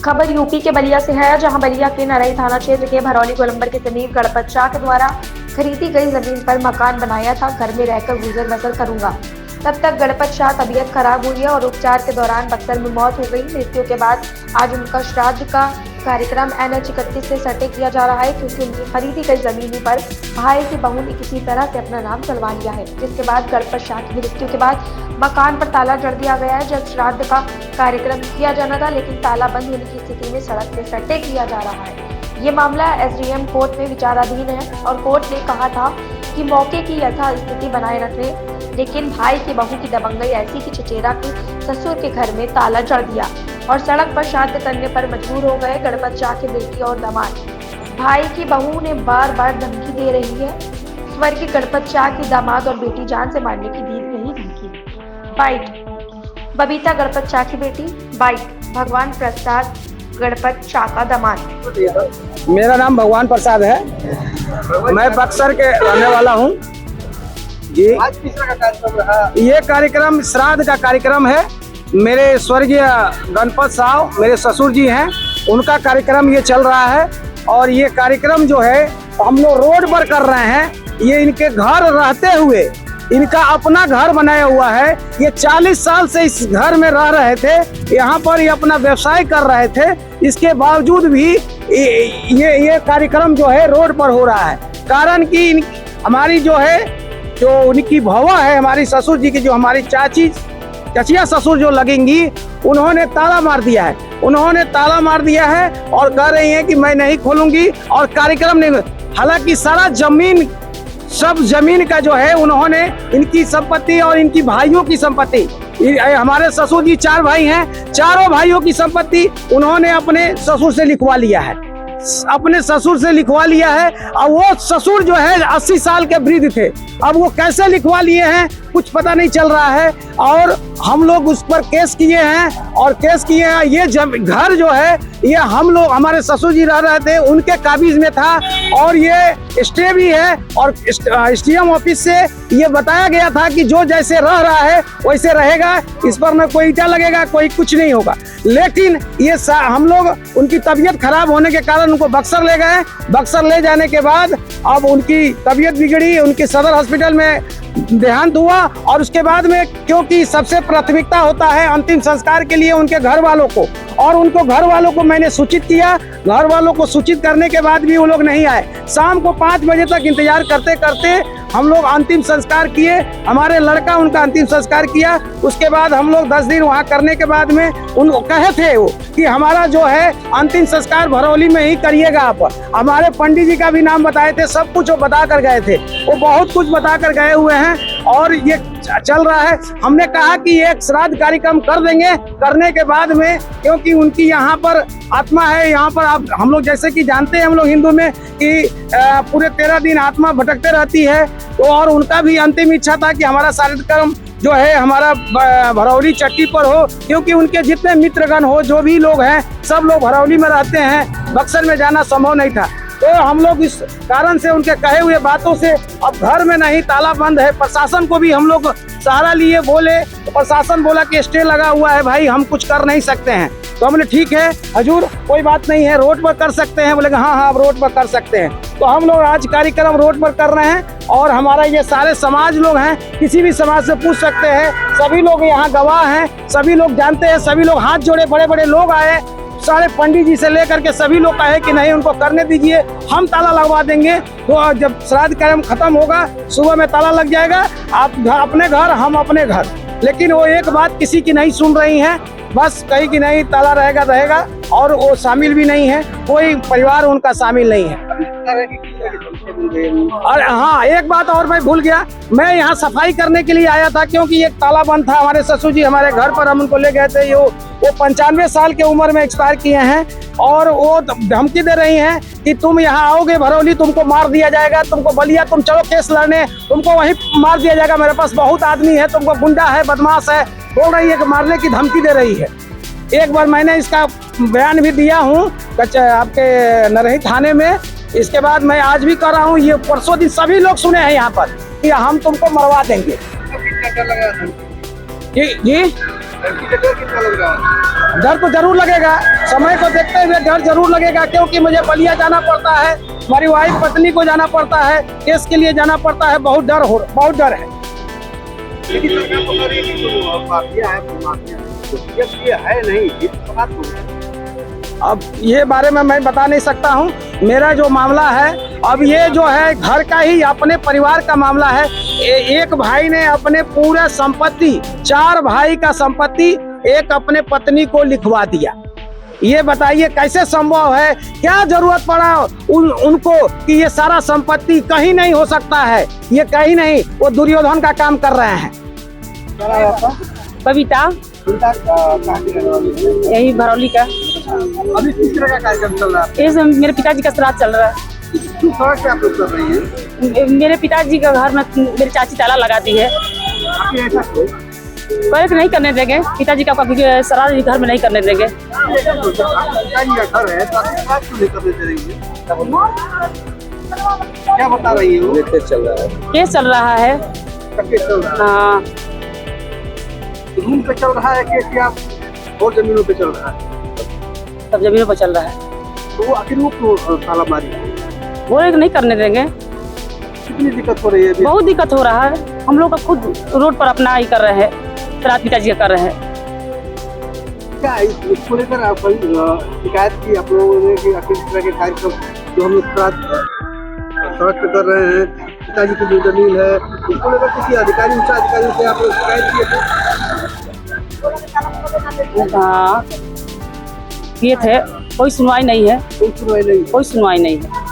खबर यूपी के बलिया से है, जहां बलिया के नरई थाना क्षेत्र के भरौली गोलंबर के समीप गणपत शाह के द्वारा खरीदी गई जमीन पर मकान बनाया था। घर में रहकर गुजर बसर करूंगा। तब तक गणपत शाह तबीयत खराब हुई है और उपचार के दौरान बक्सर में मौत हो गई। मृत्यु के बाद आज उनका श्राद्ध का कार्यक्रम NH 31 से सटे किया जा रहा है, क्योंकि उनकी खरीदी गई जमीन पर भाई की बहू ने किसी तरह से अपना नाम चलवा लिया है। जिसके बाद गणपत शाह की मृत्यु के बाद मकान पर ताला जड़ दिया गया है। जब श्राद्ध का कार्यक्रम किया जाना था, लेकिन ताला बंद होने की स्थिति में सड़क से सटे किया जा रहा है। ये मामला SDM कोर्ट में विचाराधीन है और कोर्ट ने कहा था कि मौके की यथास्थिति बनाए रखने, लेकिन भाई की बहू की दबंगई ऐसी कि चचेरा के ससुर के घर में ताला जड़ दिया और सड़क पर श्राद्ध करने पर मजबूर हो गए। गणपत शाह के बेटी और दामाद भाई की बहू ने बार बार धमकी दे रही है। स्वर्गीय गणपत शाह की दामाद और बेटी जान से मारने की दी गई धमकी। बाइट बबीता गणपत शाह की बेटी। बाइट भगवान प्रसाद गणपत शाह का दामाद। मेरा नाम भगवान प्रसाद है, मैं बक्सर के रहने वाला हूँ। आज किस तरह का कार्यक्रम रहा? ये कार्यक्रम श्राद्ध का कार्यक्रम है। मेरे स्वर्गीय गणपत साहब मेरे ससुर जी हैं, उनका कार्यक्रम ये चल रहा है और ये कार्यक्रम जो है हम लोग रोड पर कर रहे हैं। ये इनके घर रहते हुए इनका अपना घर बनाया हुआ है। ये 40 साल से इस घर में रह रहे थे, यहाँ पर ये अपना व्यवसाय कर रहे थे। इसके बावजूद भी ये कार्यक्रम जो है रोड पर हो रहा है। कारण कि हमारी जो है जो उनकी भवा है, हमारी ससुर जी की जो हमारी चचिया ससुर जो लगेंगी, उन्होंने ताला मार दिया है। उन्होंने ताला मार दिया है और कह रही हैं कि मैं नहीं खोलूंगी और कार्यक्रम नहीं। हालांकि सारा सब जमीन का जो है उन्होंने इनकी संपत्ति और इनकी भाइयों की संपत्ति, हमारे ससुर जी 4 भाई हैं, चारों भाइयों की संपत्ति उन्होंने अपने ससुर से लिखवा लिया है। अपने ससुर से लिखवा लिया है और वो ससुर जो है 80 साल के वृद्ध थे। अब वो कैसे लिखवा लिए हैं कुछ पता नहीं चल रहा है और हम लोग उस पर केस किए हैं और केस किए हैं। ये घर जो है ये हम लोग, हमारे ससुर जी रह रहे थे, उनके काबिज में था और ये स्टे भी है और SDM ऑफिस से ये बताया गया था कि जो जैसे रह रहा है वैसे रहेगा, इस पर न कोई ईंटा लगेगा, कोई कुछ नहीं होगा। लेकिन ये हम लोग उनकी तबीयत खराब होने के कारण उनको बक्सर ले गए। बक्सर ले जाने के बाद अब उनकी तबीयत बिगड़ी, उनके सदर हॉस्पिटल में देहांत हुआ और उसके बाद में क्योंकि सबसे प्राथमिकता होता है अंतिम संस्कार के लिए उनके घर वालों को, और उनको घर वालों को मैंने सूचित किया। घर वालों को सूचित करने के बाद भी वो लोग नहीं आए। शाम को 5 बजे तक इंतजार करते करते हम लोग अंतिम संस्कार किए। हमारे लड़का उनका अंतिम संस्कार किया। उसके बाद हम लोग 10 दिन वहाँ करने के बाद में उनको कहे थे वो कि हमारा जो है अंतिम संस्कार भरौली में ही करिएगा आप। हमारे पंडित जी का भी नाम बताए थे, सब कुछ वो बता कर गए थे। वो बहुत कुछ बता कर गए हुए हैं और ये चल रहा है। हमने कहा कि एक श्राद्ध कार्यक्रम कर देंगे, करने के बाद में क्योंकि उनकी यहाँ पर आत्मा है, यहाँ पर आप हम लोग जैसे कि जानते हैं हम लोग हिंदू में कि पूरे 13 दिन आत्मा भटकते रहती है, तो और उनका भी अंतिम इच्छा था कि हमारा श्राद्ध कर्म जो है हमारा भरौली चट्टी पर हो, क्योंकि उनके जितने मित्रगण हो, जो भी लोग हैं, सब लोग भरौली में रहते हैं। बक्सर में जाना संभव नहीं था, तो हम लोग इस कारण से उनके कहे हुए बातों से अब घर में नहीं, ताला बंद है। प्रशासन को भी हम लोग सहारा लिए, बोले तो प्रशासन बोला कि स्टे लगा हुआ है भाई, हम कुछ कर नहीं सकते हैं। तो हमने ठीक है हजूर कोई बात नहीं है, रोड पर कर सकते हैं। बोले हाँ हाँ आप रोड पर कर सकते हैं। तो हम लोग आज कार्यक्रम रोड पर कर रहे हैं और हमारा ये सारे समाज लोग हैं, किसी भी समाज से पूछ सकते हैं, सभी लोग यहाँ गवाह हैं, सभी लोग जानते हैं, सभी लोग हाथ जोड़े, बड़े बड़े लोग आए, सारे पंडित जी से लेकर के सभी लोग कहे कि नहीं उनको करने दीजिए, हम ताला लगवा देंगे। तो जब श्राद्ध कार्यक्रम खत्म होगा सुबह में ताला लग जाएगा, आप अपने घर हम अपने घर। लेकिन वो एक बात किसी की नहीं सुन रही हैं, बस कही कि नहीं ताला रहेगा और वो शामिल भी नहीं है, कोई परिवार उनका शामिल नहीं है। और हाँ एक बात और मैं भूल गया, मैं यहाँ सफाई करने के लिए आया था क्योंकि एक ताला बंद था। हमारे ससुर जी हमारे घर पर हम उनको ले गए थे, वो 95 साल के उम्र में एक्सपायर किए हैं और वो धमकी दे रही हैं कि तुम यहाँ आओगे भरौली तुमको मार दिया जाएगा, तुमको बलिया तुम चलो केस लड़ने, तुमको वहीं मार दिया जाएगा, मेरे पास बहुत आदमी है, तुमको गुंडा है, बदमाश है, बोल रही है कि मारने की धमकी दे रही है। एक बार मैंने इसका बयान भी दिया हूँ आपके नरही थाने में। इसके बाद मैं आज भी कर रहा हूँ, ये परसों दिन सभी लोग सुने हैं यहाँ पर कि हम तुमको मरवा देंगे। जी डर तो जरूर लगेगा, समय को देखते हुए डर जरूर लगेगा, क्योंकि मुझे बलिया जाना पड़ता है, हमारी वाइफ पत्नी को जाना पड़ता है, केस के लिए जाना पड़ता है, बहुत डर है। लेकिन सरकार तो कह रही है कि जो माफिया है वो माफिया ये है नहीं, ये तो बात हो है। अब ये बारे में मैं बता नहीं सकता हूँ। मेरा जो मामला है, अब ये जो है घर का ही अपने परिवार का मामला है। एक भाई ने अपने पूरे संपत्ति, 4 भाई का संपत्ति एक अपने पत्नी को लिखवा दिया। ये बताइए कैसे संभव है? क्या जरूरत पड़ा उनको कि ये सारा संपत्ति कहीं नहीं हो सकता है? ये कहीं नहीं, वो दुर्योधन का काम कर रहे हैं। क्या नाम है आपका? कविता, कहाँ की रहने वाली है? यही भरौली का। अभी किस तरह का कार्यक्रम चल रहा है? ये मेरे पिताजी का श्राद्ध चल रहा है। किस सड़क पे आप लोग कर रही है? मेरे पिताजी का घर में मेरी चाची ताला लगा दी है, आपके ऐसा क्यों? कहे नहीं करने देंगे। पिताजी का श्राद्ध घर में नहीं करने देंगे। पिताजी का घर है तो आपके साथ क्यों नहीं करने दे रही है? क्या बता रही है वो? केस चल रहा है। केस चल रहा है। हाँ, रूम पे चल रहा है केस या और जमीनों पे चल रहा है? सब जमीनों पर चल रहा है। तो वो आखिर वो क्यों ताला मारी है? बोले कि नहीं करने देंगे। कितनी दिक्कत हो रही है अभी? बहुत दिक्कत हो रहा है। हम लोग का खुद रोड पर अपना ही कर रहे हैं, श्राद्ध पिताजी का कर रहे हैं। क्या इसको लेकर आप शिकायत की आप लोगों ने कि आखिर इस तरह के कार्यक्रम जो हम लोग सड़क पे कर रहे हैं, पिताजी की जो जमीन है, इसको लेकर किसी अधिकारी, उच्च अधिकारी से आप लोग शिकायत किए थे? हाँ, ये थे, कोई सुनवाई नहीं है। कोई सुनवाई नहीं। कोई सुनवाई नहीं है।